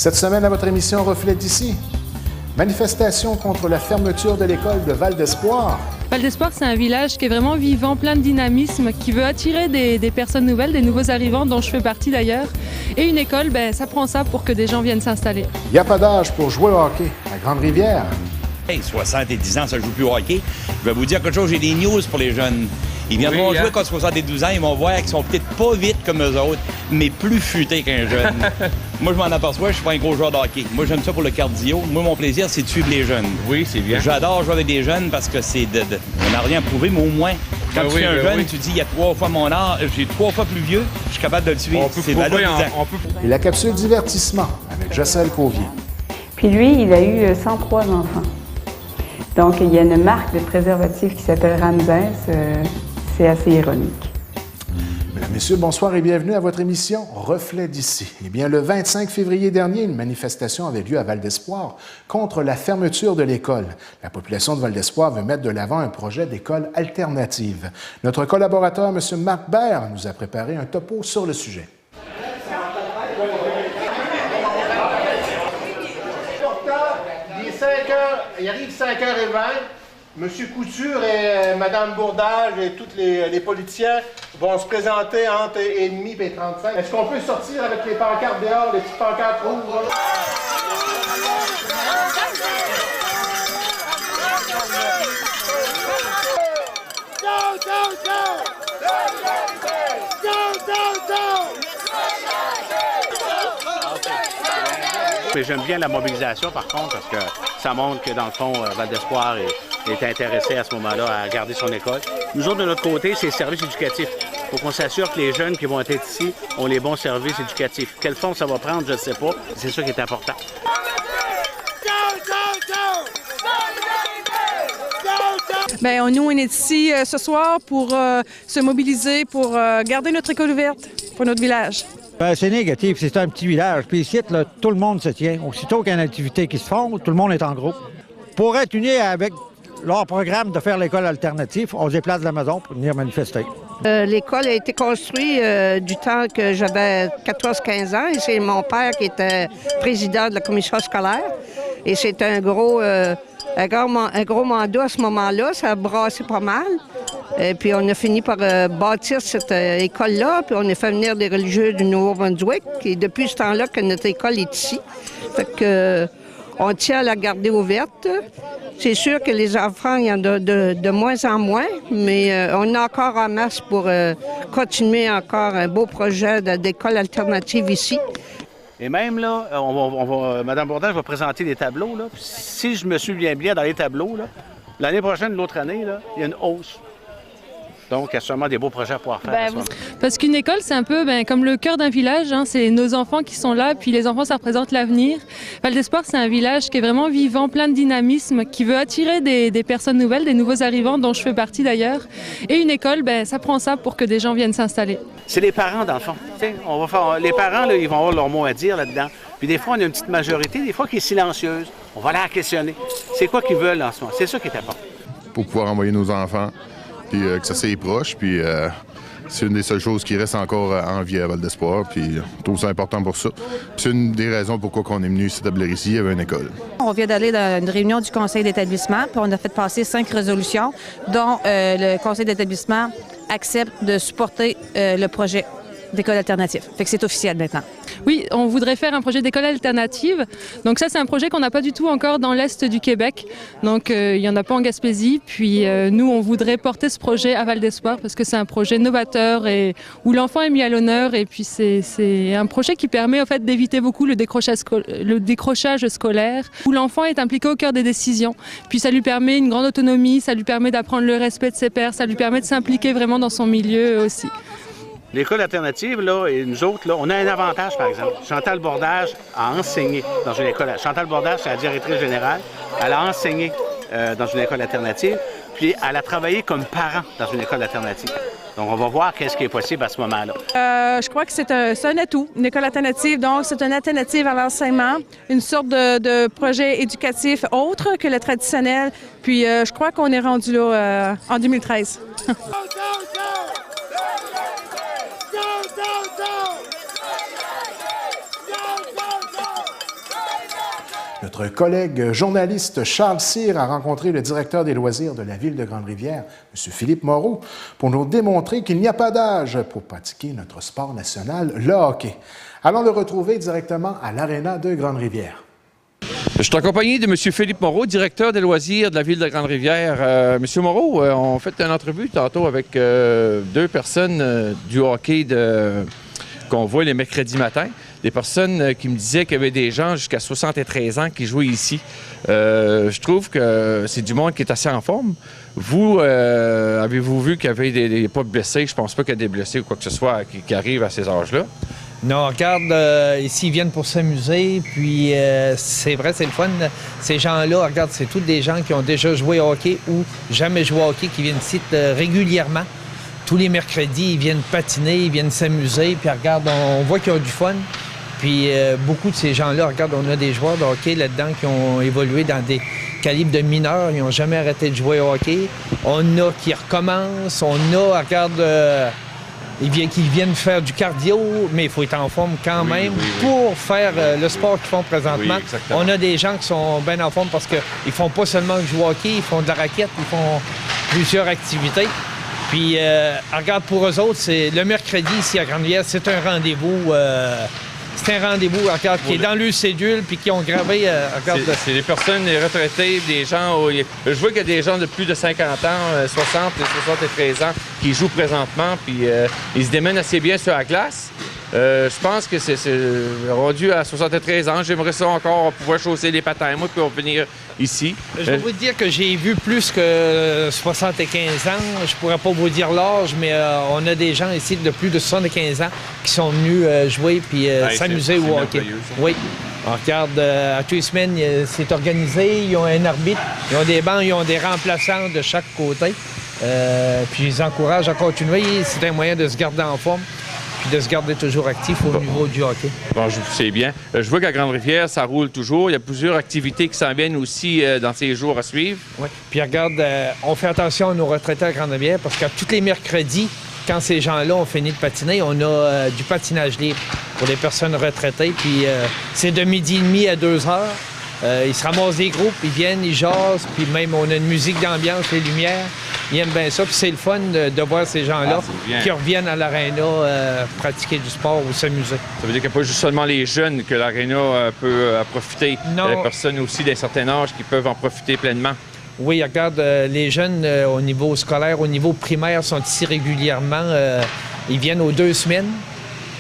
Cette semaine, à votre émission Reflet d'ici, manifestation contre la fermeture de l'école de Val d'Espoir. Val d'Espoir, c'est un village qui est vraiment vivant, plein de dynamisme, qui veut attirer des personnes nouvelles, des nouveaux arrivants, dont je fais partie d'ailleurs. Et une école, ça prend ça pour que des gens viennent s'installer. Il n'y a pas d'âge pour jouer au hockey à Grande-Rivière. Hey, 70 ans, ça joue plus au hockey. Je vais vous dire quelque chose, j'ai des news pour les jeunes. Ils viendront jouer quand 72 ans, ils vont voir qu'ils sont peut-être pas vite comme eux autres, mais plus futés qu'un jeune. Moi, je m'en aperçois, je suis pas un gros joueur de hockey. Moi, j'aime ça pour le cardio. Moi, mon plaisir, c'est de suivre les jeunes. Oui, c'est bien. J'adore jouer avec des jeunes parce que c'est on n'a rien prouvé, mais au moins, quand tu es un jeune, tu dis, il y a 3 fois mon âge, j'ai 3 fois plus vieux, je suis capable de le suivre. C'est valorisant. Et la capsule divertissement avec Jocelyn Covier. Puis lui, il a eu 103 enfants. Donc, il y a une marque de préservatif qui s'appelle Ramsès. C'est assez ironique. Mesdames, Messieurs, bonsoir et bienvenue à votre émission Reflet d'ici. Eh bien, le 25 février dernier, une manifestation avait lieu à Val d'Espoir contre la fermeture de l'école. La population de Val d'Espoir veut mettre de l'avant un projet d'école alternative. Notre collaborateur, M. Marc Baird, nous a préparé un topo sur le sujet. Il arrive 5h20. M. Couture et Mme Bourdage et tous les politiciens vont se présenter entre 1h30 et 35. Est-ce qu'on peut sortir avec les pancartes dehors, les petites pancartes rouges? J'aime bien la mobilisation, par contre, parce que ça montre que, dans le fond, Val d'Espoir est intéressé à ce moment-là à garder son école. Nous autres, de notre côté, c'est les services éducatifs. Il faut qu'on s'assure que les jeunes qui vont être ici ont les bons services éducatifs. Quelle forme ça va prendre, je ne sais pas. C'est ça qui est important. Bien, nous, on est ici ce soir pour se mobiliser, pour garder notre école ouverte pour notre village. Bien, c'est négatif, c'est un petit village. Puis ici, là, tout le monde se tient. Aussitôt qu'il y a une activité qui se font, tout le monde est en groupe. Pour être unis avec leur programme de faire l'école alternative, on se déplace de la maison pour venir manifester. L'école a été construite du temps que j'avais 14-15 ans et c'est mon père qui était président de la commission scolaire. Et c'est un gros mandat à ce moment-là, ça a brassé pas mal. Et puis on a fini par bâtir cette école-là, puis on a fait venir des religieux du Nouveau-Brunswick. Et depuis ce temps-là que notre école est ici. Fait que on tient à la garder ouverte. C'est sûr que les enfants, il y en a de moins en moins, mais on a encore en masse pour continuer encore un beau projet d'école alternative ici. Et même là, Mme Bourdage va présenter des tableaux. Là. Si je me souviens bien dans les tableaux, l'année prochaine, l'autre année, là, il y a une hausse. Donc, il y a sûrement des beaux projets à pouvoir faire. Parce qu'une école, c'est un peu comme le cœur d'un village. Hein, c'est nos enfants qui sont là, puis les enfants, ça représente l'avenir. Val d'Espoir, c'est un village qui est vraiment vivant, plein de dynamisme, qui veut attirer des personnes nouvelles, des nouveaux arrivants, dont je fais partie d'ailleurs. Et une école, ça prend ça pour que des gens viennent s'installer. C'est les parents, dans le fond. Les parents, là, ils vont avoir leur mot à dire là-dedans. Puis des fois, on a une petite majorité, des fois, qui est silencieuse. On va la questionner. C'est quoi qu'ils veulent en ce moment? C'est ça qui est important. Pour pouvoir envoyer nos enfants, puis que ça s'est proche, puis c'est une des seules choses qui reste encore en vie à Val d'Espoir, puis je trouve ça important pour ça. Puis c'est une des raisons pourquoi on est venu s'établir ici, il y avait une école. On vient d'aller dans une réunion du conseil d'établissement, puis on a fait passer 5 résolutions, dont le conseil d'établissement accepte de supporter le projet d'école alternative. Fait que c'est officiel maintenant. Oui, on voudrait faire un projet d'école alternative. Donc ça, c'est un projet qu'on n'a pas du tout encore dans l'Est du Québec. Donc il n'y en a pas en Gaspésie. Puis nous, on voudrait porter ce projet à Val d'Espoir parce que c'est un projet novateur et où l'enfant est mis à l'honneur. Et puis c'est un projet qui permet en fait d'éviter beaucoup le décrochage scolaire, où l'enfant est impliqué au cœur des décisions. Puis ça lui permet une grande autonomie, ça lui permet d'apprendre le respect de ses pairs, ça lui permet de s'impliquer vraiment dans son milieu aussi. L'école alternative, là, et nous autres, là, on a un avantage, par exemple. Chantal Bourdage a enseigné dans une école. Chantal Bourdage, c'est la directrice générale. Elle a enseigné dans une école alternative, puis elle a travaillé comme parent dans une école alternative. Donc, on va voir qu'est-ce qui est possible à ce moment-là. Je crois que c'est un atout, une école alternative. Donc, c'est une alternative à l'enseignement, une sorte de projet éducatif autre que le traditionnel. Puis, je crois qu'on est rendu là en 2013. Notre collègue journaliste Charles Cyr a rencontré le directeur des loisirs de la ville de Grande-Rivière, M. Philippe Moreau, pour nous démontrer qu'il n'y a pas d'âge pour pratiquer notre sport national, le hockey. Allons le retrouver directement à l'Aréna de Grande-Rivière. Je suis accompagné de M. Philippe Moreau, directeur des loisirs de la ville de Grande-Rivière. Monsieur Moreau, on fait une entrevue tantôt avec deux personnes du hockey qu'on voit les mercredis matins. Des personnes qui me disaient qu'il y avait des gens jusqu'à 73 ans qui jouaient ici. Je trouve que c'est du monde qui est assez en forme. Vous, avez-vous vu qu'il y avait des pas de blessés? Je pense pas qu'il y a des blessés ou quoi que ce soit qui arrivent à ces âges-là. Non, regarde, ici, ils viennent pour s'amuser, puis c'est vrai, c'est le fun. Ces gens-là, regarde, c'est tous des gens qui ont déjà joué au hockey ou jamais joué au hockey, qui viennent ici régulièrement. Tous les mercredis, ils viennent patiner, ils viennent s'amuser, puis regarde, on voit qu'ils ont du fun. Puis beaucoup de ces gens-là, regarde, on a des joueurs de hockey là-dedans qui ont évolué dans des calibres de mineurs, ils n'ont jamais arrêté de jouer au hockey. On a qui recommencent, on a, regarde... qui viennent faire du cardio, mais il faut être en forme quand même pour faire le sport qu'ils font présentement. On a des gens qui sont bien en forme parce qu'ils font pas seulement jouer au hockey, ils font de la raquette, ils font plusieurs activités. Puis, regarde, pour eux autres, c'est le mercredi ici à Grande-Rivière, c'est un rendez-vous. C'est un rendez-vous, regarde, qui est dans le cédule puis qui ont gravé. C'est des personnes retraitées, des gens. Je vois qu'il y a des gens de plus de 50 ans, 60 et 73 ans, qui jouent présentement, puis ils se démènent assez bien sur la glace. Je pense que c'est rendu à 73 ans. J'aimerais ça encore pouvoir chausser les patins, moi, puis venir ici. Je vais vous dire que j'ai vu plus que 75 ans. Je pourrais pas vous dire l'âge, mais on a des gens ici de plus de 75 ans qui sont venus jouer puis s'amuser au hockey. Oui. On regarde, à tous les semaines, c'est organisé. Ils ont un arbitre, ils ont des bancs, ils ont des remplaçants de chaque côté. Puis je les encourage à continuer. C'est un moyen de se garder en forme puis de se garder toujours actif au niveau du hockey. Bon, c'est bien. Je vois qu'à Grande-Rivière, ça roule toujours. Il y a plusieurs activités qui s'en viennent aussi dans ces jours à suivre. Oui. Puis regarde, on fait attention à nos retraités à Grande-Rivière parce qu'à tous les mercredis, quand ces gens-là ont fini de patiner, on a du patinage libre pour les personnes retraitées. Puis c'est de 12h30 à 2h. Ils se ramassent des groupes, ils viennent, ils jasent, puis même on a une musique d'ambiance, les lumières. Ils aiment bien ça, puis c'est le fun de voir ces gens-là qui reviennent à l'aréna pratiquer du sport ou s'amuser. Ça veut dire qu'il n'y a pas juste seulement les jeunes que l'aréna peut profiter. Non. Il y a des personnes aussi d'un certain âge qui peuvent en profiter pleinement. Oui, regarde, les jeunes au niveau scolaire, au niveau primaire sont ici régulièrement. Ils viennent aux 2 semaines.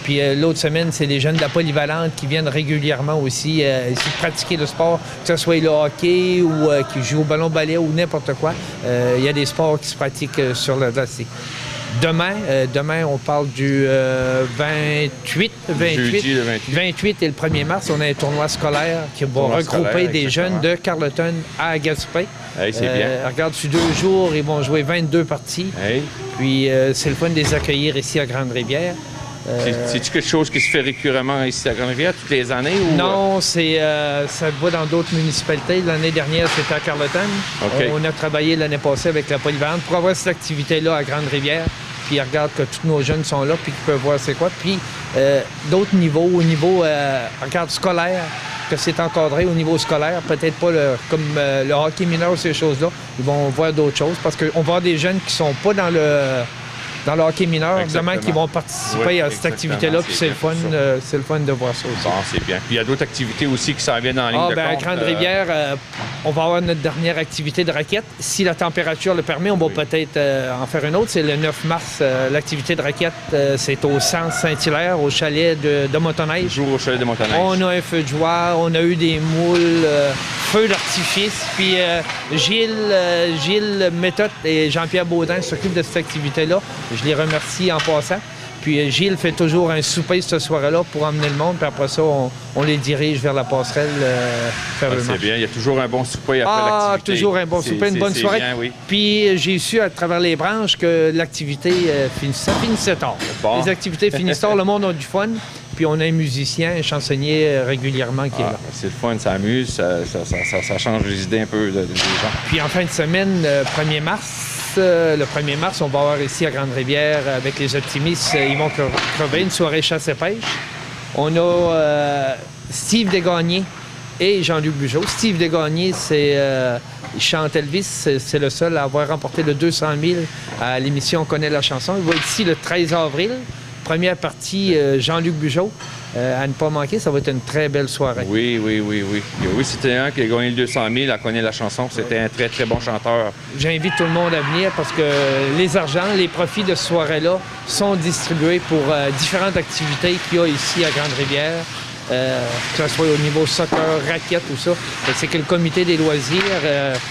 Puis l'autre semaine, c'est les jeunes de la polyvalente qui viennent régulièrement aussi ici pratiquer le sport, que ce soit le hockey ou qui jouent au ballon-ballet ou n'importe quoi. Il y a des sports qui se pratiquent sur le glacier. Demain, on parle du 28 et le 1er mars, on a un tournoi scolaire qui va regrouper des jeunes de Carleton à Gaspé. Hey, c'est bien. Regarde, sur 2 jours, ils vont jouer 22 parties. Hey. Puis c'est le fun de les accueillir ici à Grande-Rivière. C'est-tu quelque chose qui se fait récurremment ici à Grande-Rivière toutes les années? Ou... Non, ça va dans d'autres municipalités. L'année dernière, c'était à Carleton. Okay. On a travaillé l'année passée avec la polyvalente pour avoir cette activité-là à Grande-Rivière. Puis regarde que tous nos jeunes sont là puis qu'ils peuvent voir c'est quoi. Puis d'autres niveaux, au niveau regarde scolaire, que c'est encadré au niveau scolaire, peut-être pas comme le hockey mineur, ces choses-là. Ils vont voir d'autres choses parce qu'on va avoir des jeunes qui sont pas dans le hockey mineur, demain, qui vont participer à cette activité-là, puis c'est le fun de voir ça aussi. Bon, c'est bien. Puis il y a d'autres activités aussi qui s'en viennent en ligne de compte. À Grande-Rivière, on va avoir notre dernière activité de raquette. Si la température le permet, on va peut-être en faire une autre. C'est le 9 mars, l'activité de raquette, c'est au Centre Saint-Hilaire, au chalet de Motoneige. Jour au chalet de Motoneige. On a un feu de joie, on a eu des moules, feux d'artifice, puis Gilles Méthode et Jean-Pierre Baudin s'occupent de cette activité-là. Je les remercie en passant. Puis Gilles fait toujours un souper ce soir-là pour emmener le monde. Puis après ça, on les dirige vers la passerelle faire le match. C'est bien. Il y a toujours un bon souper après l'activité. Toujours un bon souper, une bonne soirée. Bien, oui. Puis j'ai su à travers les branches que l'activité finissait tard. Bon. Les activités finissent tard, le monde a du fun. Puis on a un musicien, un chansonnier régulièrement qui est là. C'est le fun, ça amuse, ça change les idées un peu des gens. Puis en fin de semaine, le 1er mars, on va avoir ici à Grande-Rivière avec les optimistes, ils vont crever une soirée chasse et pêche. On a Steve Desgagnés et Jean-Luc Bugeaud. Steve Desgagnés, il chante Elvis, c'est le seul à avoir remporté le 200 000 à l'émission On connaît la chanson. Il va être ici le 13 avril. Première partie, Jean-Luc Bugeaud. À ne pas manquer, ça va être une très belle soirée. Oui. Oui, c'était un qui a gagné le 200 000, à connaît la chanson. C'était un très, très bon chanteur. J'invite tout le monde à venir parce que les argents, les profits de ce soirée-là sont distribués pour différentes activités qu'il y a ici à Grande-Rivière. Que ce soit au niveau soccer, raquettes, tout ça. C'est que le comité des loisirs,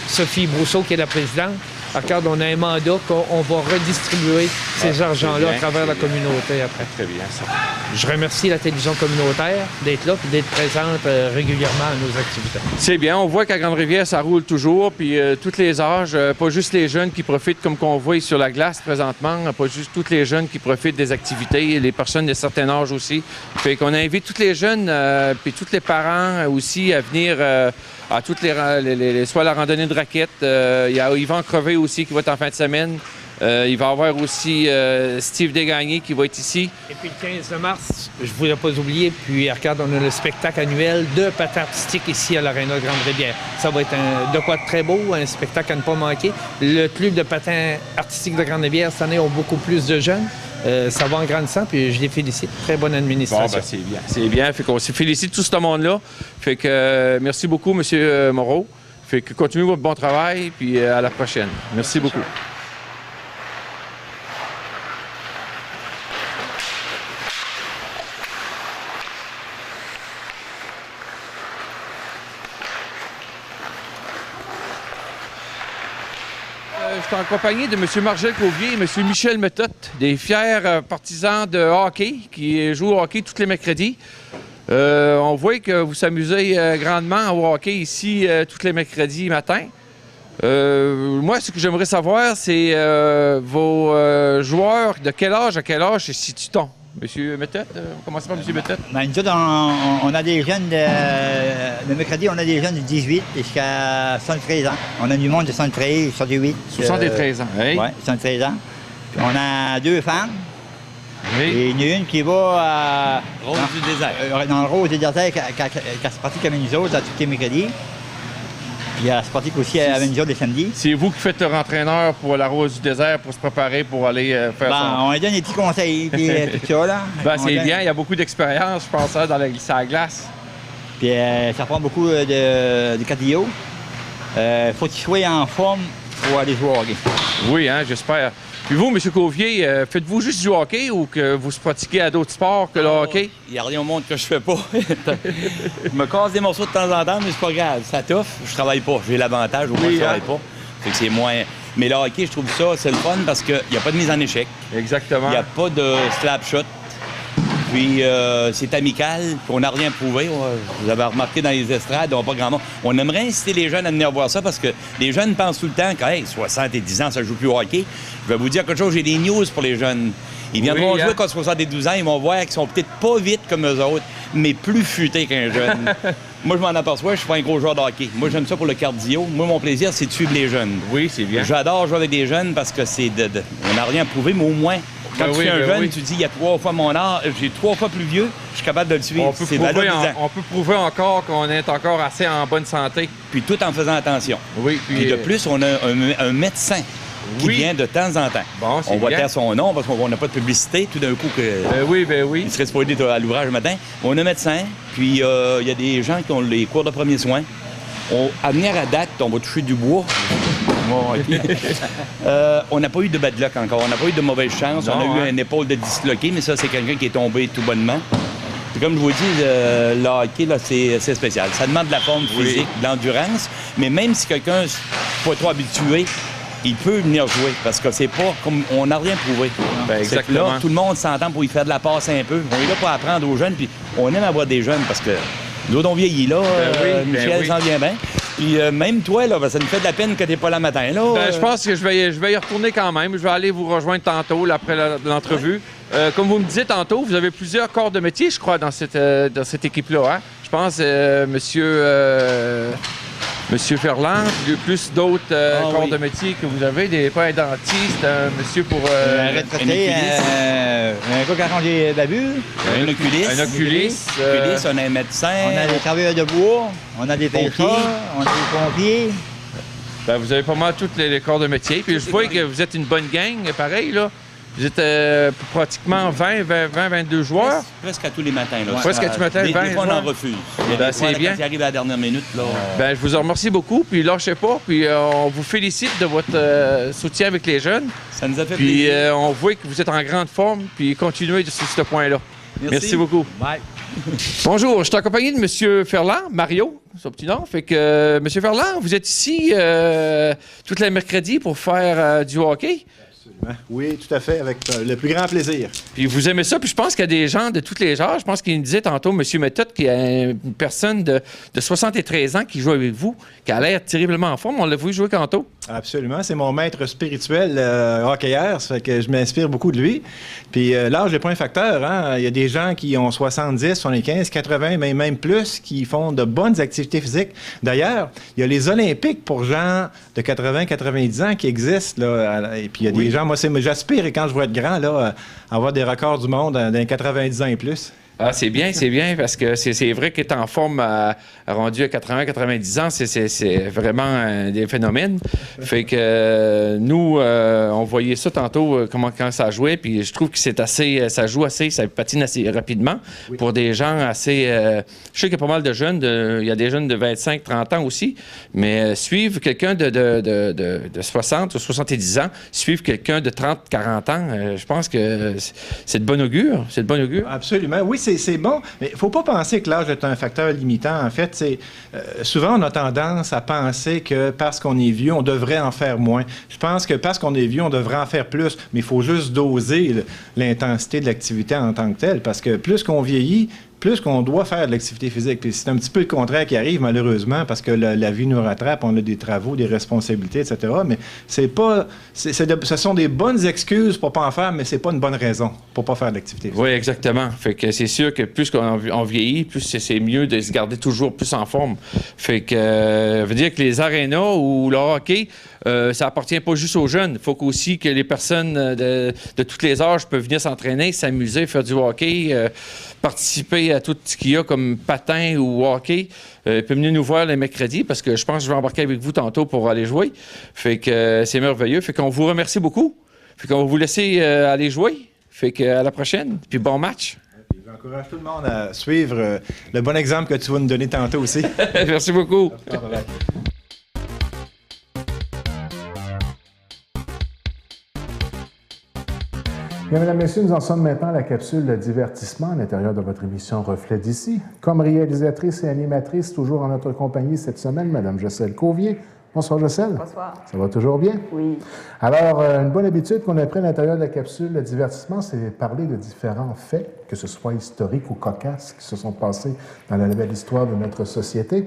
Sophie Brousseau, qui est la présidente, regarde, on a un mandat qu'on va redistribuer ces argents-là à travers la communauté après. Très bien, ça. Je remercie la télévision communautaire d'être là et d'être présente régulièrement à nos activités. C'est bien, on voit qu'à Grande-Rivière, ça roule toujours, puis tous les âges, pas juste les jeunes qui profitent comme qu'on voit sur la glace présentement, pas juste tous les jeunes qui profitent des activités, les personnes de certain âge aussi. Fait qu'on invite tous les jeunes, puis tous les parents aussi à venir à toutes soit la randonnée de raquettes. Il y a Yvan Crevé aussi qui va être en fin de semaine. Il va y avoir aussi Steve Desgagnés qui va être ici. Et puis le 15 mars, je ne voulais pas oublier, puis regarde, on a le spectacle annuel de patin artistique ici à l'Aréna de Grande-Rivière. Ça va être de quoi de très beau, un spectacle à ne pas manquer. Le club de patin artistique de Grande-Rivière, cette année, ont beaucoup plus de jeunes. Ça va en grandissant, puis je les félicite. Très bonne administration. Bon, ben, c'est bien. C'est bien. Fait qu'on se félicite tout ce monde-là. Fait que merci beaucoup, M. Moreau. Fait que continuez votre bon travail, puis à la prochaine. Merci beaucoup. Je suis accompagné de M. Margel Covier et M. Michel Metotte, des fiers partisans de hockey qui jouent au hockey tous les mercredis. On voit que vous s'amusez grandement au hockey ici tous les mercredis matin. Moi, ce que j'aimerais savoir, c'est vos joueurs, de quel âge à quel âge se situe-t-on? Monsieur Metotte, on commence par M. Metotte. Ben, nous autres, on a des jeunes le mercredi, on a des jeunes de 18 jusqu'à 73 ans. On a du monde de 73, 78. 73 ans, oui. Oui, 73 ans. Puis on a 2 femmes. Oui. Et il y en a une qui va à Rose du désert. Dans le Rose du désert, qui se pratique avec nous autres à tous les mercredis. Il y a se pratique aussi avec nous autres les samedis. C'est vous qui faites leur entraîneur pour la Rose du désert pour se préparer pour aller faire son... On lui donne des petits conseils, tout ça, là. C'est bien, il y a beaucoup d'expérience, je pense, dans la glisse à la glace. Puis ça prend beaucoup de cardio. Faut qu'il soit en forme pour aller jouer au hockey. Oui, hein, j'espère. Puis vous, M. Covier, faites-vous juste du hockey ou que vous pratiquez à d'autres sports que le hockey? Il n'y a rien au monde que je fais pas. Je me casse des morceaux de temps en temps, mais c'est pas grave. Ça t'offre, je travaille pas. J'ai l'avantage, au moins je travaille pas. Fait que c'est moins... Mais le hockey, je trouve ça, c'est le fun parce qu'il n'y a pas de mise en échec. Exactement. Il n'y a pas de slap shot. Puis c'est amical, puis on n'a rien prouvé. Vous avez remarqué dans les estrades, on n'a pas grand monde. On aimerait inciter les jeunes à venir voir ça parce que les jeunes pensent tout le temps que hey, 70 ans, ça ne joue plus au hockey. Je vais vous dire quelque chose, j'ai des news pour les jeunes. Ils viendront jouer quand 72 ans, ils vont voir qu'ils sont peut-être pas vite comme eux autres, mais plus futés qu'un jeune. Moi, je m'en aperçois, je suis pas un gros joueur de hockey. Moi, j'aime ça pour le cardio. Moi, mon plaisir, c'est de suivre les jeunes. Oui, c'est bien. J'adore jouer avec des jeunes parce que c'est on n'a rien prouvé, mais au moins... Quand tu es un jeune, tu dis, il y a 3 fois mon âge, j'ai 3 fois plus vieux, je suis capable de le suivre. On peut prouver encore qu'on est encore assez en bonne santé. Puis tout en faisant attention. Oui. Puis de plus, on a un médecin qui vient de temps en temps. Bon, on va taire son nom parce qu'on n'a pas de publicité. Tout d'un coup, il serait supposé être à l'ouvrage le matin. On a un médecin, puis il y a des gens qui ont les cours de premiers soins. À venir à date, on va toucher du bois. On n'a pas eu de bad luck encore. On n'a pas eu de mauvaise chance. On a eu une épaule de disloqué, mais ça, c'est quelqu'un qui est tombé tout bonnement. Puis comme je vous dis, le hockey, là, c'est spécial. Ça demande de la forme physique, de l'endurance, mais même si quelqu'un n'est pas trop habitué, il peut venir jouer parce que c'est pas comme on n'a rien prouvé. Exactement. Là, tout le monde s'entend pour y faire de la passe un peu. On est là pour apprendre aux jeunes, puis on aime avoir des jeunes parce que nous autres, on vieillit là. Michel s'en vient bien. Puis même toi, là, ça nous fait de la peine que tu n'es pas là le matin. Là, je pense que je vais y retourner quand même. Je vais aller vous rejoindre tantôt, là, après l'entrevue. Comme vous me disiez tantôt, vous avez plusieurs corps de métier, je crois, dans cette équipe-là. Hein? Je pense, monsieur... Monsieur Ferland, plus d'autres corps de métier que vous avez, pas un dentiste, un monsieur pour... un retraité, un gars qui arrange les babus. Un oculiste. Un oculiste. On a un médecin. On a des travailleurs de bois, on a des pêcheurs, on a des pompiers. Ben, vous avez pas mal tous les corps de métier. Puis je vois que vous êtes une bonne gang, pareil, là. Vous êtes pratiquement 22 joueurs. Presque à tous les matins. Là. Presque à tous les matins, 20 Des fois, on joueurs. en refuse. C'est bien. Quand il arrive à la dernière minute. Là, Ben, je vous en remercie beaucoup. Puis lâchez pas. Puis on vous félicite de votre soutien avec les jeunes. Ça nous a fait puis, plaisir. on voit que vous êtes en grande forme. Puis continuez sur ce point-là. Merci beaucoup. Bye. Bonjour, je suis accompagné de M. Ferland, Mario, son petit nom. Fait que, M. Ferland, vous êtes ici tous les mercredis pour faire du hockey. Oui, tout à fait, avec le plus grand plaisir. Puis vous aimez ça, puis je pense qu'il y a des gens de tous les âges. Je pense qu'il me disait tantôt, M. Méthode, qu'il y a une personne de 73 ans qui joue avec vous, qui a l'air terriblement en forme. On l'a vu jouer tantôt. Absolument, c'est mon maître spirituel hockeyeur, ça fait que je m'inspire beaucoup de lui. Puis l'âge n'est pas un facteur, hein? Il y a des gens qui ont 70, 75, 80, mais même plus, qui font de bonnes activités physiques. D'ailleurs, il y a les Olympiques pour gens de 80, 90 ans qui existent, là. Et puis il y a des gens, moi, j'aspire, et quand je vais être grand, là, à avoir des records du monde dans 90 ans et plus. Ah, c'est bien, parce que c'est vrai qu'être en forme rendu à 80-90 ans, c'est vraiment des phénomènes. Fait que nous, on voyait ça tantôt, quand ça jouait, puis je trouve que ça joue assez, ça patine assez rapidement pour des gens assez... je sais qu'il y a pas mal de jeunes, il y a des jeunes de 25-30 ans aussi, mais suivre quelqu'un de 60 ou 70 ans, suivre quelqu'un de 30-40 ans, je pense que c'est de bon augure. C'est de bon augure. Absolument. Oui, c'est bon, mais il ne faut pas penser que l'âge est un facteur limitant. En fait, souvent, on a tendance à penser que parce qu'on est vieux, on devrait en faire moins. Je pense que parce qu'on est vieux, on devrait en faire plus, mais il faut juste doser l'intensité de l'activité en tant que telle, parce que plus qu'on vieillit, plus qu'on doit faire de l'activité physique. Puis c'est un petit peu le contraire qui arrive, malheureusement, parce que la vie nous rattrape, on a des travaux, des responsabilités, etc. Mais ce sont des bonnes excuses pour pas en faire, mais c'est pas une bonne raison pour pas faire de l'activité physique. Oui, exactement. Fait que c'est sûr que plus qu'on vieillit, plus c'est mieux de se garder toujours plus en forme. Fait que veut dire que les arénas ou le hockey, ça appartient pas juste aux jeunes. Il faut aussi que les personnes de tous les âges peuvent venir s'entraîner, s'amuser, faire du hockey, participer à tout ce qu'il y a comme patin ou hockey. Peut venir nous voir les mercredis parce que je pense que je vais embarquer avec vous tantôt pour aller jouer. Fait que c'est merveilleux. Fait qu'on vous remercie beaucoup. Fait qu'on va vous laisser aller jouer. Fait que à la prochaine. Puis bon match. J'encourage tout le monde à suivre le bon exemple que tu vas nous donner tantôt aussi. Merci beaucoup. Bien, mesdames, messieurs, nous en sommes maintenant à la capsule de divertissement à l'intérieur de votre émission Reflet d'ici. Comme réalisatrice et animatrice, toujours en notre compagnie cette semaine, Mme Jocelyne Cauvier. Bonsoir, Jocelyne. Bonsoir. Ça va toujours bien? Oui. Alors, une bonne habitude qu'on a pris à l'intérieur de la capsule de divertissement, c'est parler de différents faits, que ce soit historiques ou cocasses, qui se sont passés dans la belle histoire de notre société.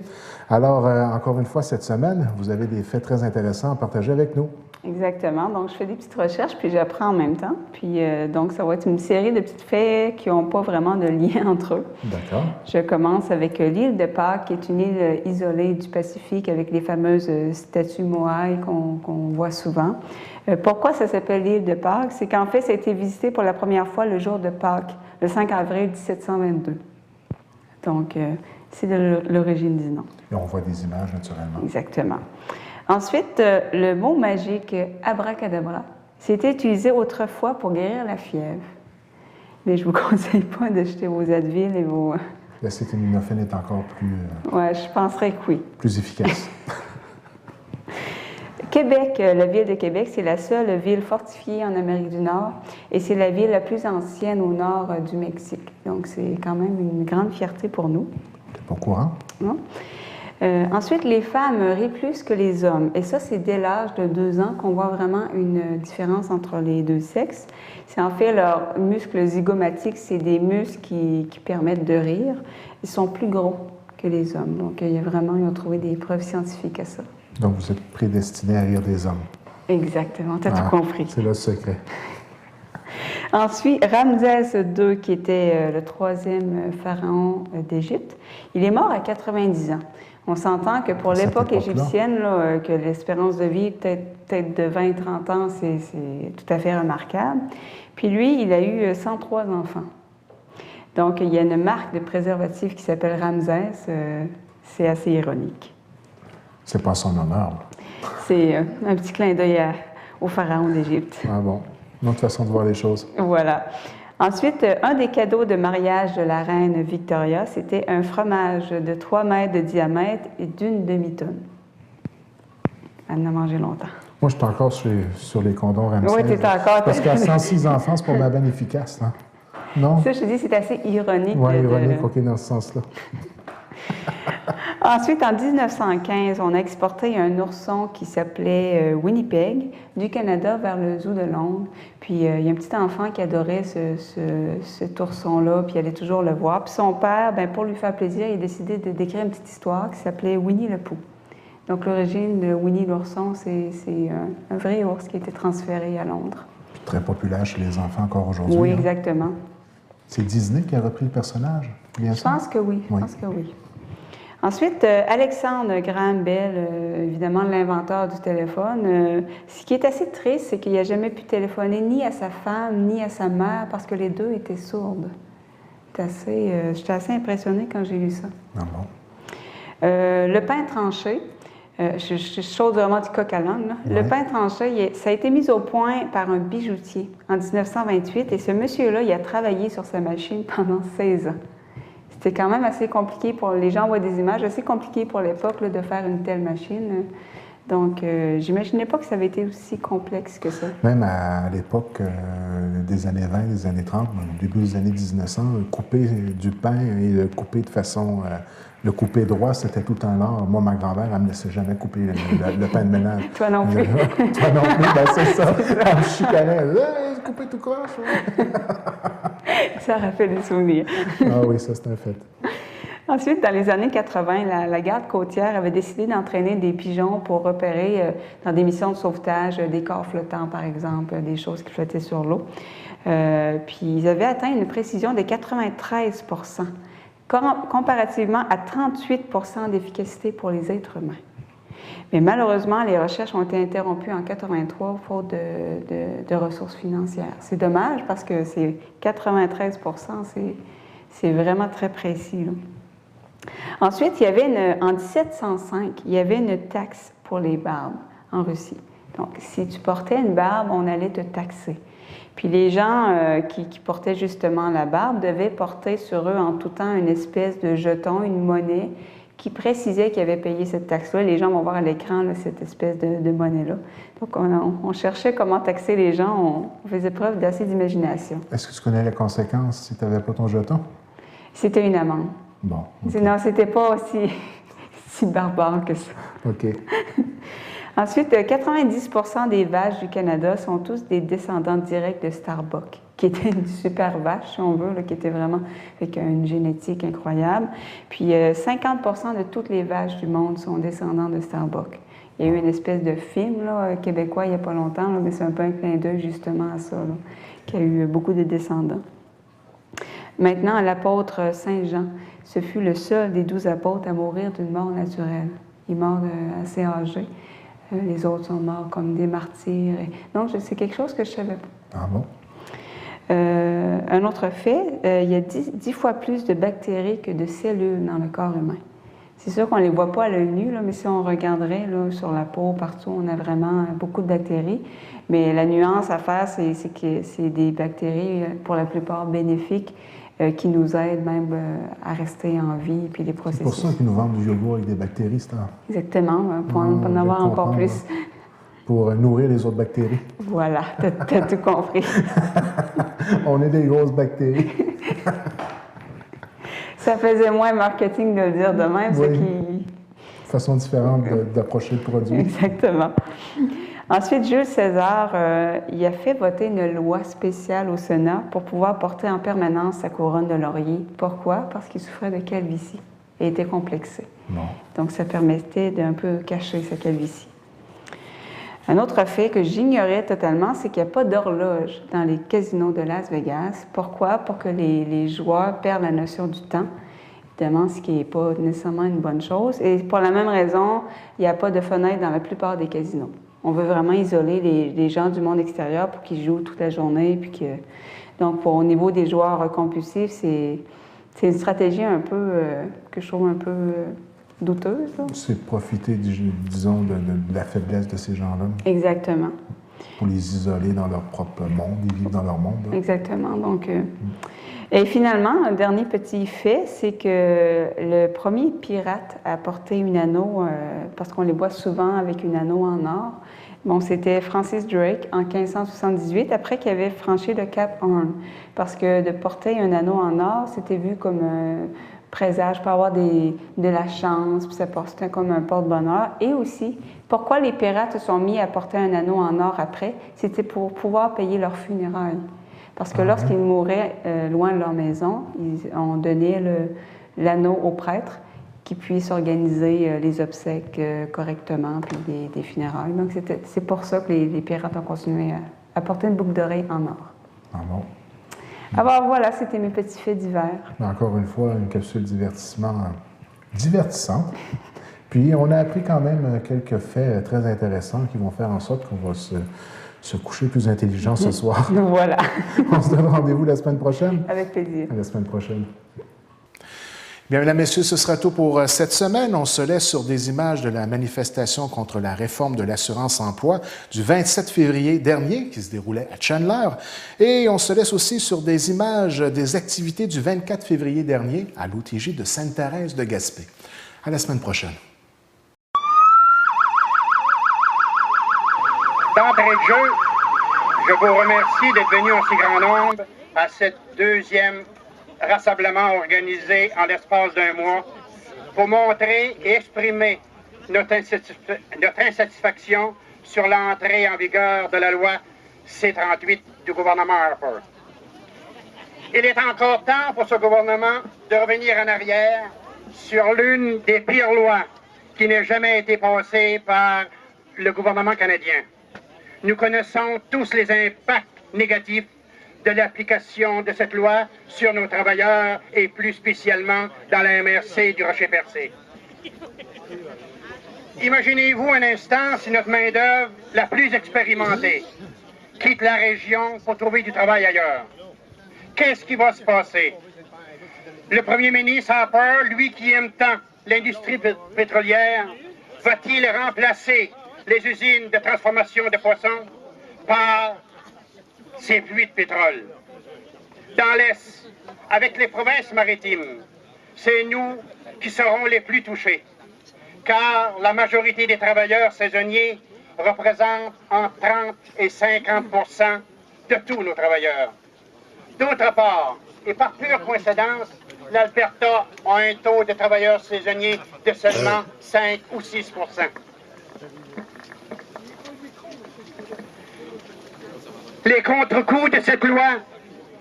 Alors, encore une fois, cette semaine, vous avez des faits très intéressants à partager avec nous. Exactement. Donc, je fais des petites recherches, puis j'apprends en même temps. Puis, donc, ça va être une série de petits faits qui n'ont pas vraiment de lien entre eux. D'accord. Je commence avec l'île de Pâques, qui est une île isolée du Pacifique avec les fameuses statues Moai qu'on voit souvent. Pourquoi ça s'appelle l'île de Pâques? C'est qu'en fait, ça a été visité pour la première fois le jour de Pâques, le 5 avril 1722. Donc, c'est de l'origine du nom. Et on voit des images, naturellement. Exactement. Ensuite, le mot magique abracadabra, c'était utilisé autrefois pour guérir la fièvre. Mais je ne vous conseille pas d'acheter vos Advil et vos... L'acétaminophène est encore plus... Oui, je penserais que oui. Plus efficace. Québec, la ville de Québec, c'est la seule ville fortifiée en Amérique du Nord et c'est la ville la plus ancienne au nord du Mexique. Donc, c'est quand même une grande fierté pour nous. T'es pas au courant? Non? Ensuite, les femmes rient plus que les hommes. Et ça, c'est dès l'âge de 2 ans qu'on voit vraiment une différence entre les deux sexes. C'est en fait leurs muscles zygomatiques, c'est des muscles qui permettent de rire. Ils sont plus gros que les hommes. Donc, ils ont trouvé des preuves scientifiques à ça. Donc, vous êtes prédestiné à rire des hommes. Exactement, tu as tout compris. C'est le secret. Ensuite, Ramsès II, qui était le 3e pharaon d'Égypte, il est mort à 90 ans. On s'entend que pour l'époque égyptienne, là, que l'espérance de vie peut-être de 20-30 ans, c'est tout à fait remarquable. Puis lui, il a eu 103 enfants. Donc, il y a une marque de préservatif qui s'appelle Ramsès. C'est assez ironique. C'est pas son honneur. C'est un petit clin d'œil au pharaon d'Égypte. Ah bon, une autre façon de voir les choses. Voilà. Ensuite, un des cadeaux de mariage de la reine Victoria, c'était un fromage de 3 mètres de diamètre et d'une demi-tonne. Elle en a mangé longtemps. Moi, je suis encore sur les condoms Ramsès. Oui, tu es encore. Parce qu'à 106 enfants, c'est pas bien efficace, hein? Non? Ça, je te dis, c'est assez ironique. Oui, ironique, OK, dans ce sens-là. Ensuite, en 1915, on a exporté un ourson qui s'appelait Winnipeg du Canada vers le zoo de Londres. Puis, il y a un petit enfant qui adorait cet ourson-là, puis il allait toujours le voir. Puis son père, bien, pour lui faire plaisir, il a décidé d'écrire une petite histoire qui s'appelait Winnie le Pooh. Donc, l'origine de Winnie l'ourson, c'est un vrai ours qui a été transféré à Londres. Puis très populaire chez les enfants encore aujourd'hui. Oui, hein? exactement. C'est Disney qui a repris le personnage, bien sûr? Je pense que oui, je pense que oui. Ensuite, Alexandre Graham Bell, évidemment l'inventeur du téléphone. Ce qui est assez triste, c'est qu'il n'a jamais pu téléphoner ni à sa femme, ni à sa mère, parce que les deux étaient sourdes. J'étais assez impressionnée quand j'ai lu ça. Ah bon? Le pain tranché, je saute vraiment du coq à l'âne. Ouais. Le pain tranché, ça a été mis au point par un bijoutier en 1928, et ce monsieur-là, il a travaillé sur sa machine pendant 16 ans. C'était quand même assez compliqué pour... Les gens voient des images assez compliquées pour l'époque de faire une telle machine. Donc, j'imaginais pas que ça avait été aussi complexe que ça. Même à l'époque des années 20, des années 30, au début des années 1900, couper du pain et le couper de façon... le couper droit, c'était tout un art. Moi, ma grand-mère, elle ne me laissait jamais couper le pain de ménage. Toi non plus. Toi non plus, ben c'est ça. Elle me chicanait. Couper tout croche. Ça rappelle des souvenirs. Ah oui, ça, c'est un fait. Ensuite, dans les années 80, la garde côtière avait décidé d'entraîner des pigeons pour repérer dans des missions de sauvetage des corps flottants, par exemple, des choses qui flottaient sur l'eau. Puis, ils avaient atteint une précision de 93 %, comparativement à 38 % d'efficacité pour les êtres humains. Mais malheureusement, les recherches ont été interrompues en 1983 faute de ressources financières. C'est dommage parce que c'est 93 %, c'est vraiment très précis, là. Ensuite, en 1705, il y avait une taxe pour les barbes en Russie. Donc, si tu portais une barbe, on allait te taxer. Puis les gens qui portaient justement la barbe devaient porter sur eux en tout temps une espèce de jeton, une monnaie, qui précisait qu'ils avaient payé cette taxe-là. Les gens vont voir à l'écran là, cette espèce de monnaie-là. Donc, on cherchait comment taxer les gens. On faisait preuve d'assez d'imagination. Est-ce que tu connais les conséquences si tu n'avais pas ton jeton? C'était une amende. Bon. Okay. Non, c'était pas si barbare que ça. OK. Ensuite, 90 % des vaches du Canada sont tous des descendants directs de Starbuck, qui était une super vache, si on veut, là, qui était vraiment avec une génétique incroyable. Puis 50 % de toutes les vaches du monde sont descendants de Starbuck. Il y a eu une espèce de film là, québécois il n'y a pas longtemps, là, mais c'est un peu un clin d'œil justement à ça, là, qui a eu beaucoup de descendants. Maintenant, l'apôtre Saint Jean, ce fut le seul des 12 apôtres à mourir d'une mort naturelle. Il est mort assez âgé. Les autres sont morts comme des martyrs. Donc, c'est quelque chose que je ne savais pas. Ah bon? Un autre fait, il y a 10 fois plus de bactéries que de cellules dans le corps humain. C'est sûr qu'on ne les voit pas à l'œil nu, là, mais si on regarderait là, sur la peau, partout, on a vraiment beaucoup de bactéries. Mais la nuance à faire, c'est que c'est des bactéries, pour la plupart, bénéfiques, qui nous aident même à rester en vie, puis les processus. C'est pour ça qu'ils nous vendent du yogourt avec des bactéries, c'est ça? Exactement, pour en avoir encore plus. Pour nourrir les autres bactéries. Voilà, t'as tout compris. On est des grosses bactéries. Ça faisait moins marketing de le dire de même, oui. ce qui... Façon différente d'approcher le produit. Exactement. Ensuite, Jules César, il a fait voter une loi spéciale au Sénat pour pouvoir porter en permanence sa couronne de laurier. Pourquoi? Parce qu'il souffrait de calvitie et était complexé. Bon. Donc, ça permettait d'un peu cacher sa calvitie. Un autre fait que j'ignorais totalement, c'est qu'il n'y a pas d'horloge dans les casinos de Las Vegas. Pourquoi? Pour que les joueurs perdent la notion du temps. évidemment, ce qui n'est pas nécessairement une bonne chose. Et pour la même raison, il n'y a pas de fenêtre dans la plupart des casinos. On veut vraiment isoler les gens du monde extérieur pour qu'ils jouent toute la journée. Donc, au niveau des joueurs compulsifs, c'est une stratégie un peu, que je trouve un peu douteuse. C'est de profiter, disons, de la faiblesse de ces gens-là. Exactement. Pour les isoler dans leur propre monde, ils vivent dans leur monde. Là. Exactement. Donc, et finalement, un dernier petit fait, c'est que le premier pirate à porter une anneau, parce qu'on les voit souvent avec une anneau en or, bon, c'était Francis Drake en 1578, après qu'il avait franchi le Cap Horn. Parce que de porter un anneau en or, c'était vu comme un présage pour avoir de la chance, puis c'était comme un porte-bonheur. Et aussi, pourquoi les pirates se sont mis à porter un anneau en or après? C'était pour pouvoir payer leurs funérailles. Parce que lorsqu'ils mouraient loin de leur maison, on donnait l'anneau au prêtre qui puisse organiser les obsèques correctement, puis des funérailles. Donc, c'est pour ça que les pirates ont continué à porter une boucle d'oreille en or. Ah bon? Alors voilà, c'était mes petits faits divers. Encore une fois, une capsule divertissante. Puis, on a appris quand même quelques faits très intéressants qui vont faire en sorte qu'on va se coucher plus intelligent ce soir. Voilà. On se donne rendez-vous la semaine prochaine? Avec plaisir. À la semaine prochaine. Bien, mesdames, messieurs, ce sera tout pour cette semaine. On se laisse sur des images de la manifestation contre la réforme de l'assurance-emploi du 27 février dernier, qui se déroulait à Chandler. Et on se laisse aussi sur des images des activités du 24 février dernier à l'OTJ de Sainte-Thérèse de Gaspé. À la semaine prochaine. D'entrée de jeu, je vous remercie d'être venus en si grand nombre à cette deuxième rassemblement organisé en l'espace d'un mois pour montrer et exprimer notre insatisfaction sur l'entrée en vigueur de la loi C-38 du gouvernement Harper. Il est encore temps pour ce gouvernement de revenir en arrière sur l'une des pires lois qui n'ait jamais été passée par le gouvernement canadien. Nous connaissons tous les impacts négatifs de l'application de cette loi sur nos travailleurs et plus spécialement dans la MRC du Rocher-Percé. Imaginez-vous un instant si notre main-d'œuvre la plus expérimentée quitte la région pour trouver du travail ailleurs. Qu'est-ce qui va se passer? Le premier ministre Harper, lui qui aime tant l'industrie pétrolière, va-t-il remplacer les usines de transformation de poissons par ces puits de pétrole? Dans l'Est, avec les provinces maritimes, c'est nous qui serons les plus touchés, car la majorité des travailleurs saisonniers représentent entre 30 et 50 % de tous nos travailleurs. D'autre part, et par pure coïncidence, l'Alberta a un taux de travailleurs saisonniers de seulement 5 ou 6 %. Les contre-coups de cette loi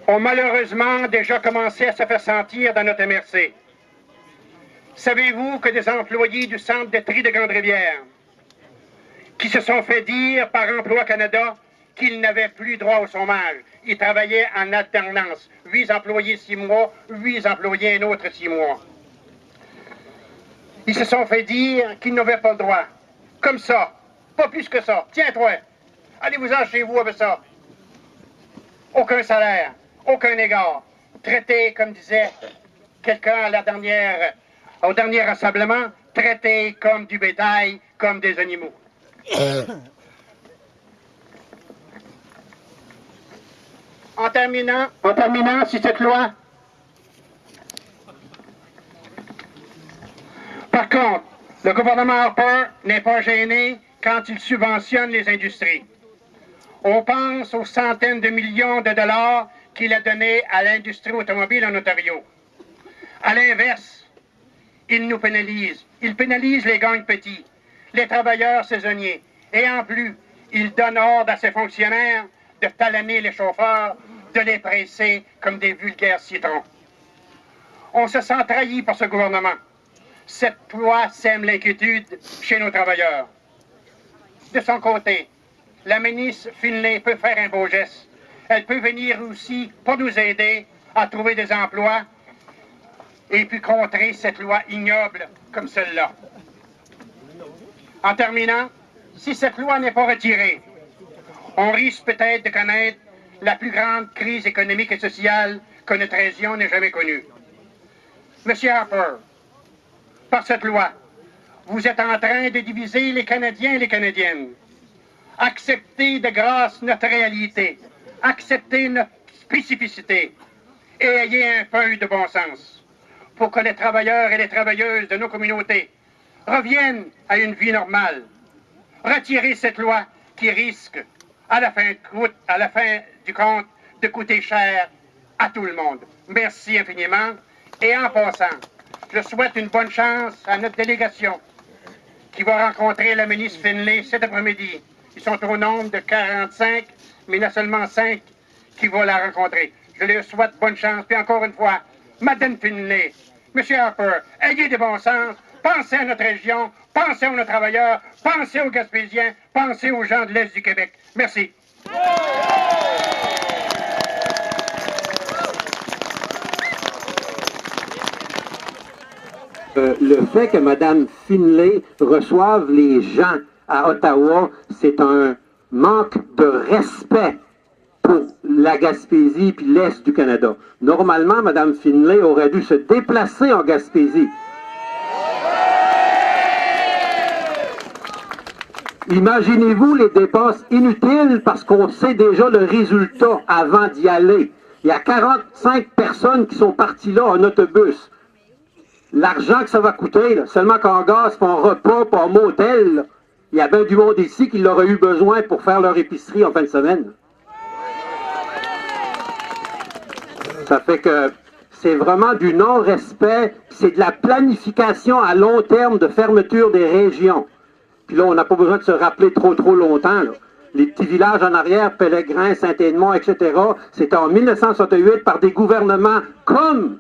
ont malheureusement déjà commencé à se faire sentir dans notre MRC. Savez-vous que des employés du centre de tri de Grande-Rivière, qui se sont fait dire par Emploi Canada qu'ils n'avaient plus droit au chômage, ils travaillaient en alternance, 8 employés 6 mois, 8 employés un autre 6 mois. Ils se sont fait dire qu'ils n'avaient pas le droit. Comme ça, pas plus que ça. Tiens-toi, allez-vous-en chez vous avec ça. Aucun salaire, aucun égard. Traité, comme disait quelqu'un au dernier rassemblement, traité comme du bétail, comme des animaux. En terminant, si cette loi... Par contre, le gouvernement Harper n'est pas gêné quand il subventionne les industries. On pense aux centaines de millions de dollars qu'il a donnés à l'industrie automobile en Ontario. À l'inverse, il nous pénalise. Il pénalise les gangs petits, les travailleurs saisonniers. Et en plus, il donne ordre à ses fonctionnaires de talonner les chauffeurs, de les presser comme des vulgaires citrons. On se sent trahi par ce gouvernement. Cette loi sème l'inquiétude chez nos travailleurs. De son côté, la ministre Finlay peut faire un beau geste. Elle peut venir aussi pour nous aider à trouver des emplois et puis contrer cette loi ignoble comme celle-là. En terminant, si cette loi n'est pas retirée, on risque peut-être de connaître la plus grande crise économique et sociale que notre région n'ait jamais connue. Monsieur Harper, par cette loi, vous êtes en train de diviser les Canadiens et les Canadiennes. Acceptez de grâce notre réalité, acceptez notre spécificité et ayez un peu de bon sens pour que les travailleurs et les travailleuses de nos communautés reviennent à une vie normale. Retirez cette loi qui risque, à la fin du compte, de coûter cher à tout le monde. Merci infiniment. Et en passant, je souhaite une bonne chance à notre délégation qui va rencontrer la ministre Finlay cet après-midi. Ils sont au nombre de 45, mais il y en a seulement 5 qui vont la rencontrer. Je leur souhaite bonne chance. Puis encore une fois, Madame Finlay, Monsieur Harper, ayez de bon sens. Pensez à notre région, pensez à nos travailleurs, pensez aux Gaspésiens, pensez aux gens de l'Est du Québec. Merci. Le fait que Mme Finlay reçoive les gens à Ottawa, c'est un manque de respect pour la Gaspésie puis l'Est du Canada. Normalement, Mme Finlay aurait dû se déplacer en Gaspésie. Imaginez-vous les dépenses inutiles parce qu'on sait déjà le résultat avant d'y aller. Il y a 45 personnes qui sont parties là en autobus. L'argent que ça va coûter, là, seulement qu'en gaz, pas en repas, pas en motel, là, il y a bien du monde ici qui l'aurait eu besoin pour faire leur épicerie en fin de semaine. Ça fait que c'est vraiment du non-respect, c'est de la planification à long terme de fermeture des régions. Puis là, on n'a pas besoin de se rappeler trop longtemps, là. Les petits villages en arrière, Pellegrin, Saint-Edmond, etc., c'était en 1968 par des gouvernements comme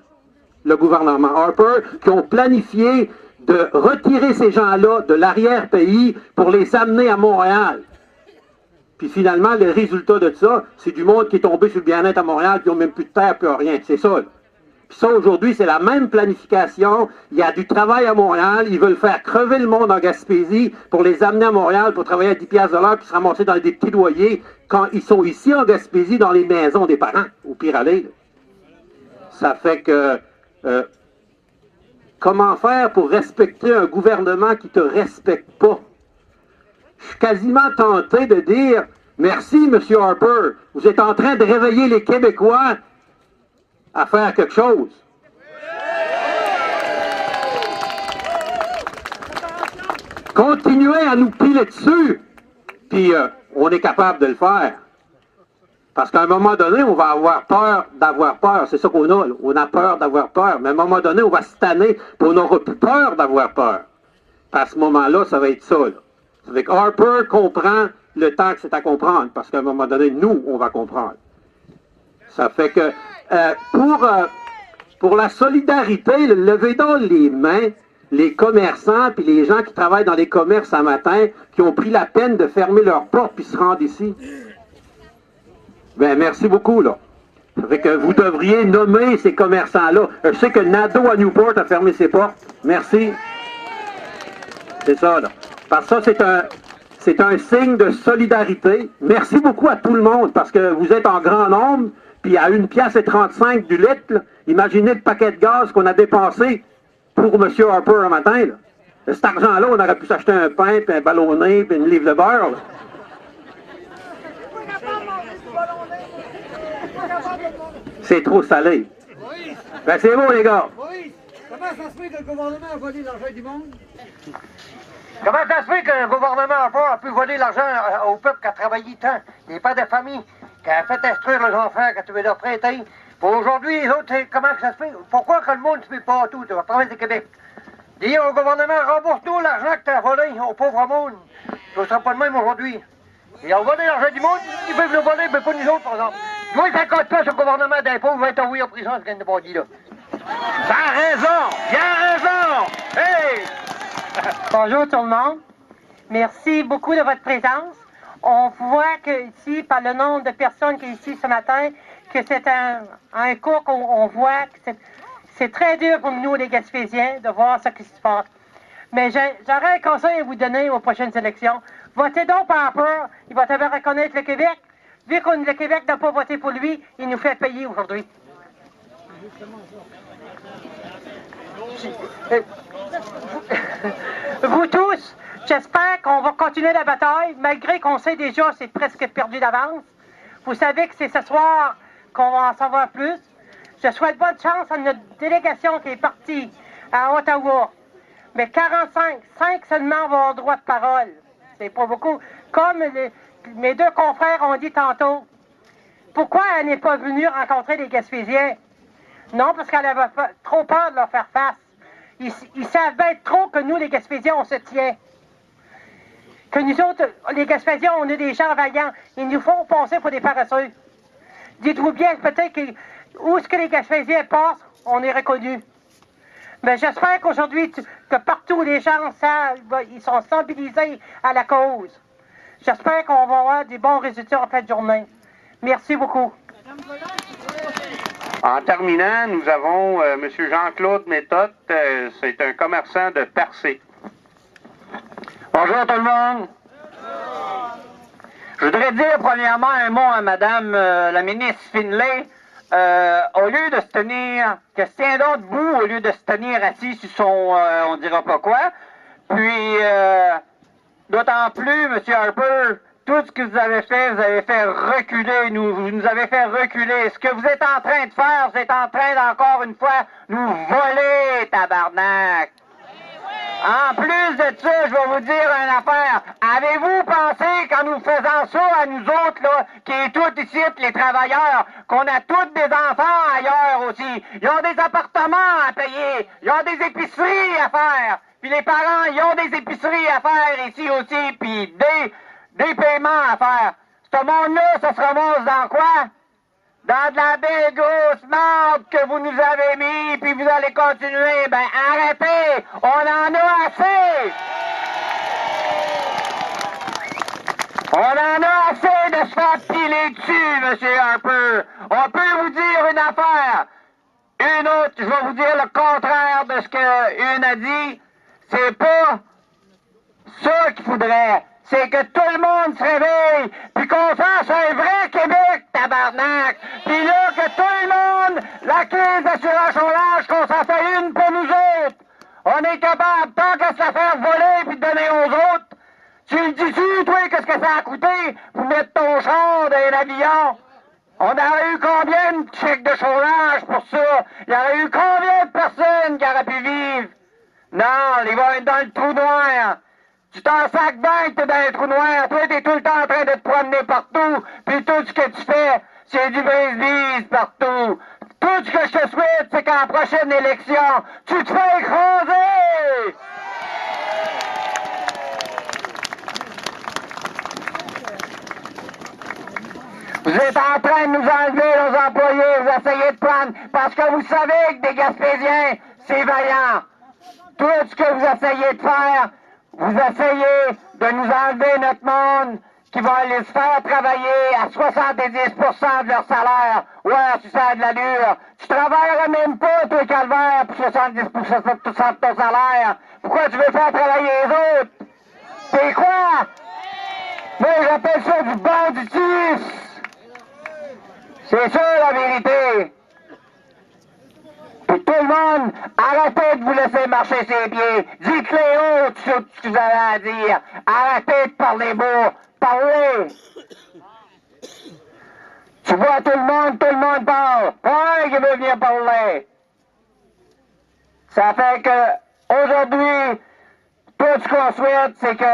le gouvernement Harper, qui ont planifié de retirer ces gens-là de l'arrière-pays pour les amener à Montréal. Puis finalement, le résultat de ça, c'est du monde qui est tombé sur le bien-être à Montréal, puis ils n'ont même plus de terre, plus rien. C'est ça, là. Puis ça, aujourd'hui, c'est la même planification. Il y a du travail à Montréal. Ils veulent faire crever le monde en Gaspésie pour les amener à Montréal pour travailler à 10$ de l'heure puis se ramasser dans des petits loyers quand ils sont ici en Gaspésie dans les maisons des parents, au pire aller. Ça fait que... comment faire pour respecter un gouvernement qui ne te respecte pas? Je suis quasiment tenté de dire « Merci, M. Harper, vous êtes en train de réveiller les Québécois à faire quelque chose. » Continuez à nous piler dessus, puis on est capable de le faire. Parce qu'à un moment donné, on va avoir peur d'avoir peur. C'est ça qu'on a, là. On a peur d'avoir peur. Mais à un moment donné, on va se tanner, puis on n'aura plus peur d'avoir peur. Puis à ce moment-là, ça va être ça, là. Ça fait que Harper comprend le temps que c'est à comprendre, parce qu'à un moment donné, nous, on va comprendre. Ça fait que pour la solidarité, levez donc les mains, les commerçants puis les gens qui travaillent dans les commerces un matin, qui ont pris la peine de fermer leurs portes puis se rendre ici. Ben merci beaucoup, là. Ça fait que vous devriez nommer ces commerçants-là. Je sais que Nadeau à Newport a fermé ses portes. Merci. C'est ça, là. Parce que ça, c'est un signe de solidarité. Merci beaucoup à tout le monde, parce que vous êtes en grand nombre, puis à 1,35 $ du litre, là, imaginez le paquet de gaz qu'on a dépensé pour M. Harper un matin, là. Cet argent-là, on aurait pu s'acheter un pain, puis un ballonné, puis une livre de beurre, là. C'est trop salé. Ben c'est beau, les gars. Oui. Comment ça se fait que le gouvernement a volé l'argent du monde? Comment ça se fait que le gouvernement a pu voler l'argent au peuple qui a travaillé tant? Les pères de famille qui a fait instruire leurs enfants, qui a trouvé leur prêter. Pour aujourd'hui, les autres, comment ça se fait? Pourquoi que le monde ne se fait pas tout à travers le Québec? Dire au gouvernement, rembourse-nous l'argent que tu as volé au pauvre monde. Ce ne sera pas de même aujourd'hui. Ils ont volé l'argent du monde, ils peuvent le voler, mais pas nous autres, par exemple. Moi, 50 pièces au gouvernement d'impôts, va être envoyé en prison, ce qu'il n'a pas dit là. Ça a raison! Il a raison! Hey! Bonjour tout le monde. Merci beaucoup de votre présence. On voit que ici, par le nombre de personnes qui sont ici ce matin, que c'est un cours qu'on voit que C'est très dur pour nous, les Gaspésiens, de voir ce qui se passe. Mais j'aurais un conseil à vous donner aux prochaines élections. Votez donc par peur. Il va falloir reconnaître le Québec. Vu que le Québec n'a pas voté pour lui, il nous fait payer aujourd'hui. Vous tous, j'espère qu'on va continuer la bataille, malgré qu'on sait déjà que c'est presque perdu d'avance. Vous savez que c'est ce soir qu'on va en savoir plus. Je souhaite bonne chance à notre délégation qui est partie à Ottawa. Mais 5 seulement vont avoir droit de parole. C'est pas beaucoup. Comme mes deux confrères ont dit tantôt, pourquoi elle n'est pas venue rencontrer les Gaspésiens? Non, parce qu'elle avait trop peur de leur faire face. Ils savent bien trop que nous, les Gaspésiens, on se tient. Que nous autres, les Gaspésiens, on est des gens vaillants. Ils nous font passer pour des paresseux. Dites-vous bien, peut-être que où est-ce que les Gaspésiens passent, on est reconnus. Mais j'espère qu'aujourd'hui, que partout les gens savent, ils sont sensibilisés à la cause. J'espère qu'on va avoir des bons résultats en fin de journée. Merci beaucoup. En terminant, nous avons M. Jean-Claude Méthode, c'est un commerçant de Percé. Bonjour tout le monde. Je voudrais dire premièrement un mot à Madame la ministre Finlay. Au lieu de se tenir, qu'elle se tient donc debout au lieu de se tenir assis sur son, on dira pas quoi. Puis, d'autant plus, M. Harper, tout ce que vous avez fait reculer, vous nous avez fait reculer. Ce que vous êtes en train de faire, vous êtes en train d'encore une fois nous voler, tabarnak. En plus de ça, je vais vous dire une affaire. Avez-vous pensé qu'en nous faisant ça à nous autres, là, qui est tous ici, les travailleurs, qu'on a tous des enfants ailleurs aussi, ils ont des appartements à payer, ils ont des épiceries à faire, puis les parents, ils ont des épiceries à faire ici aussi, puis des paiements à faire. Ce monde-là, ça se ramasse dans quoi? Dans de la belle grosse marde que vous nous avez mis, puis vous allez continuer. Ben, arrêtez! On en a assez! On en a assez de se faire piler dessus, M. Harper. On peut vous dire une affaire. Une autre, je vais vous dire le contraire de ce qu'une a dit. C'est pas ça qu'il faudrait. C'est que tout le monde se réveille, puis qu'on fasse un vrai Québec, tabarnak. Puis là, que tout le monde, la crise d'assurance chômage, qu'on s'en fait une pour nous autres. On est capable, tant qu'à se la faire voler puis de donner aux autres. Tu le dis-tu, toi, qu'est-ce que ça a coûté pour mettre ton char dans un avion? On aurait eu combien de chèques de chômage pour ça? Il y aurait eu combien de personnes qui auraient pu vivre? Non, ils vont être dans le trou noir. Tu t'en sacs bien que t'es dans un trou noir. Toi, t'es tout le temps en train de te promener partout. Puis tout ce que tu fais, c'est du brise-bise partout. Tout ce que je te souhaite, c'est qu'à la prochaine élection, tu te fais écraser! Vous êtes en train de nous enlever nos employés. Vous essayez de prendre... Parce que vous savez que des Gaspésiens, c'est vaillant. Tout ce que vous essayez de faire... Vous essayez de nous enlever notre monde qui va aller se faire travailler à 70% de leur salaire. Ouais, si ça a de l'allure. Tu travailleras même pas, toi, Calvaire, pour 70% de ton salaire. Pourquoi tu veux faire travailler les autres? C'est quoi? Moi, j'appelle ça du banditisme. C'est ça, la vérité. Puis tout le monde, arrêtez de vous laisser marcher ses pieds. Dites-les haut tout ce que vous avez à dire. Arrêtez de parler beau. Parlez. Tu vois tout le monde parle. Pas un qui veut venir parler. Ça fait que, aujourd'hui, tout ce qu'on souhaite, c'est que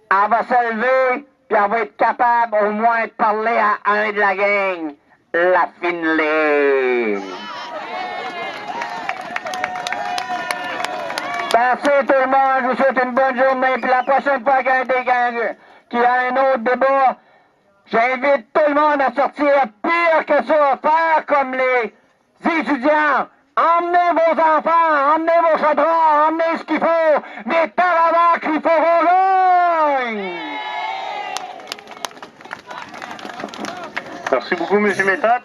elle va se lever, puis elle va être capable au moins de parler à un de la gang. La Finlay. Merci tout le monde, je vous souhaite une bonne journée, puis la prochaine fois qu'il y a un autre débat, j'invite tout le monde à sortir pire que ça, faire comme les étudiants. Emmenez vos enfants, emmenez vos chaudrons, emmenez ce qu'il faut, mais tabarnak, il faut rejoindre! Merci beaucoup, M. Méthode.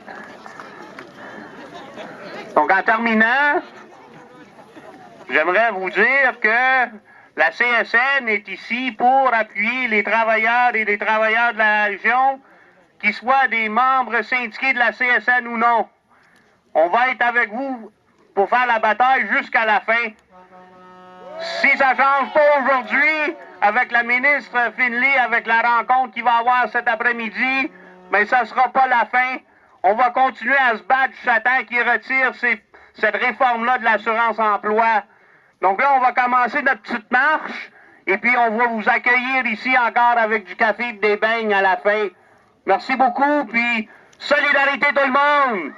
Donc, en terminant, j'aimerais vous dire que la CSN est ici pour appuyer les travailleurs et les travailleurs de la région, qu'ils soient des membres syndiqués de la CSN ou non. On va être avec vous pour faire la bataille jusqu'à la fin. Si ça ne change pas aujourd'hui, avec la ministre Finlay, avec la rencontre qu'il va avoir cet après-midi, mais ça ne sera pas la fin. On va continuer à se battre jusqu'à temps qu'ils retirent cette réforme-là de l'assurance-emploi. Donc là, on va commencer notre petite marche, et puis on va vous accueillir ici encore avec du café et des beignes à la fin. Merci beaucoup, puis solidarité tout le monde!